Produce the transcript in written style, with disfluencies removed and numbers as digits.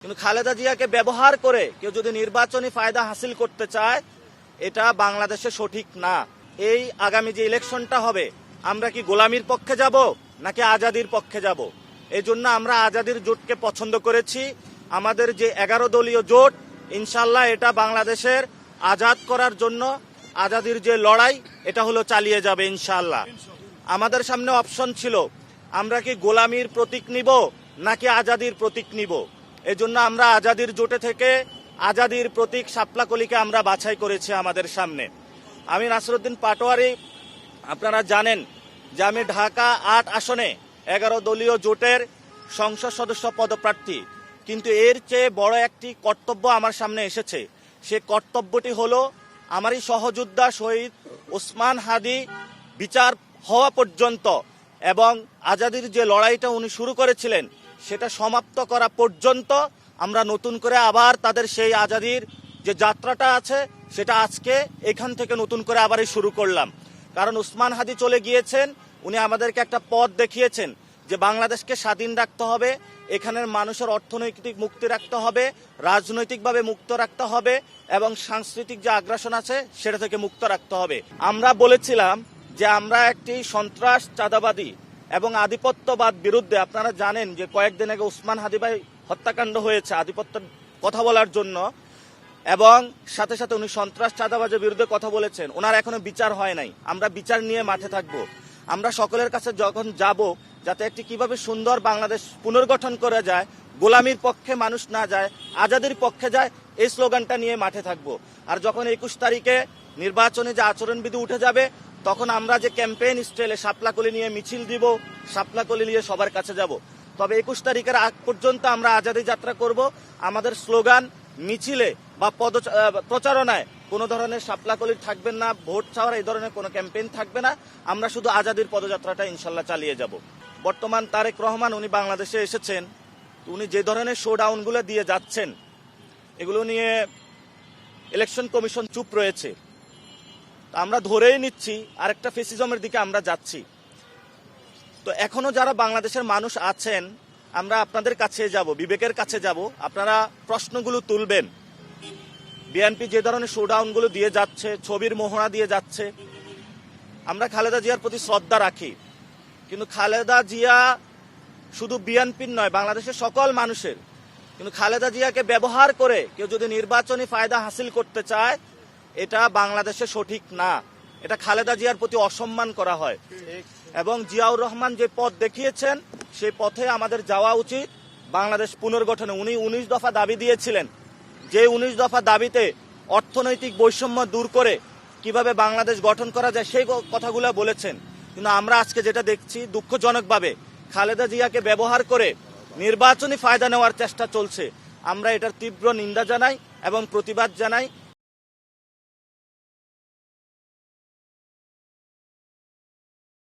কিন্তু খালেদা জিয়াকে ব্যবহার করে কেউ যদি নির্বাচনী ফায়দা হাসিল করতে চায়, এটা বাংলাদেশে সঠিক না। এই আগামী যে ইলেকশনটা হবে, আমরা কি গোলামির পক্ষে যাব নাকি আজাদির পক্ষে যাব? এই জন্য আমরা আজাদির জোটকে পছন্দ করেছি। আমাদের যে 11 দলীয় জোট, ইনশাল্লাহ এটা বাংলাদেশের আজাদ করার জন্য আজাদির যে লড়াই, এটা হলো চালিয়ে যাবে ইনশাল্লাহ। আমাদের সামনে অপশন ছিল, আমরা কি গোলামির প্রতীক নিব নাকি আজাদির প্রতীক নিব। এজন্য আমরা আজাদির জোটে থেকে আজাদির প্রতীক শাপলাকলিকে আমরা বাছাই করেছি আমাদের সামনে। আমি নাসিরউদ্দিন পাটোয়ারি, আপনারা জানেন যে আমি ঢাকা 8 আসনে 11 দলীয় জোটের সংসদ সদস্য পদপ্রার্থী। কিন্তু এর চেয়ে বড় একটি কর্তব্য আমার সামনে এসেছে। সে কর্তব্যটি হলো, আমারই সহযোদ্ধা শহীদ ওসমান হাদি বিচার হওয়া পর্যন্ত এবং আজাদির যে লড়াইটা উনি শুরু করেছিলেন সেটা সমাপ্ত করা পর্যন্ত আমরা নতুন করে আবার তাদের সেই আজাদির যে যাত্রাটা আছে সেটা আজকে এখান থেকে নতুন করে আবারই শুরু করলাম। কারণ ওসমান হাদি চলে গিয়েছেন, উনি আমাদেরকে একটা পথ দেখিয়েছেন যে বাংলাদেশকে স্বাধীন রাখতে হবে, এখানের মানুষের অর্থনৈতিক মুক্তি রাখতে হবে, রাজনৈতিকভাবে মুক্ত রাখতে হবে এবং সাংস্কৃতিক যে আগ্রাসন আছে সেটা থেকে মুক্ত রাখতে হবে। আমরা বলেছিলাম যে আমরা একটি সন্ত্রাস, চাঁদাবাদী এবং আধিপত্যবাদ বিরুদ্ধে, আপনারা জানেন যে কয়েকদিন আগে ওসমান হাদি ভাই হত্যাকাণ্ড হয়েছে আধিপত্যের কথা বলার জন্য, এবং সাথে সাথে উনি সন্ত্রাস, চাঁদাবাজের বিরুদ্ধে কথা বলেছেন। ওনার এখনো বিচার হয় নাই। আমরা বিচার নিয়ে মাঠে থাকব। আমরা সকলের কাছে যখন যাব, যাতে একটি কিভাবে সুন্দর বাংলাদেশ পুনর্গঠন করা যায়, গোলামির পক্ষে মানুষ না যায়, আজাদির পক্ষে যায়, এই স্লোগানটা নিয়ে মাঠে থাকব। আর যখন 21 তারিখে নির্বাচনে যে আচরণবিধি উঠে যাবে, তখন আমরা যে ক্যাম্পেইন স্টাইলে শাপলাকলি নিয়ে মিছিল দিব, শাপলাকলি নিয়ে সবার কাছে যাব। তবে 21 তারিখের আগ পর্যন্ত আমরা আজাদি যাত্রা করব। আমাদের স্লোগান, মিছিলে বা প্রচারণায় কোনো ধরনের শাপলাকলির থাকবেন না, ভোট চাওয়ার এই ধরনের কোনো ক্যাম্পেইন থাকবে না। আমরা শুধু আজাদির পদযাত্রাটা ইনশাল্লাহ চালিয়ে যাব। বর্তমান তারেক রহমান উনি বাংলাদেশে এসেছেন, উনি যে ধরনের শোডাউনগুলো দিয়ে যাচ্ছেন, এগুলো নিয়ে ইলেকশন কমিশন চুপ রয়েছে। আমরা ধরেই নিচ্ছি আরেকটা ফেসিজমের দিকে আমরা যাচ্ছি। তো এখনো যারা বাংলাদেশের মানুষ আছেন, আমরা আপনাদের কাছে যাব, বিবেকের কাছে যাব, আপনারা প্রশ্নগুলো তুলবেন। বিএনপি যে ধরনের শোডাউনগুলো দিয়ে যাচ্ছে, ছবির মোহরা দিয়ে যাচ্ছে, আমরা খালেদা জিয়ার প্রতি শ্রদ্ধা রাখি। কিন্তু খালেদা জিয়া শুধু বিএনপির নয়, বাংলাদেশের সকল মানুষের। কিন্তু খালেদা জিয়াকে ব্যবহার করে কেউ যদি নির্বাচনী ফায়দা হাসিল করতে চায়, এটা বাংলাদেশে সঠিক না। এটা খালেদা জিয়ার প্রতি অসম্মান করা হয়। এবং জিয়াউর রহমান যে পথ দেখিয়েছেন, সেই পথে আমাদের যাওয়া উচিত। বাংলাদেশ পুনর্গঠনে উনি 19 দফা দাবি দিয়েছিলেন, যে 19 দফা দাবিতে অর্থনৈতিক বৈষম্য দূর করে কিভাবে বাংলাদেশ গঠন করা যায় সেই কথাগুলো বলেছেন। কিন্তু আমরা আজকে যেটা দেখছি, দুঃখজনকভাবে খালেদা জিয়াকে ব্যবহার করে নির্বাচনী ফায়দা নেওয়ার চেষ্টা চলছে। আমরা এটার তীব্র নিন্দা জানাই এবং প্রতিবাদ জানাই।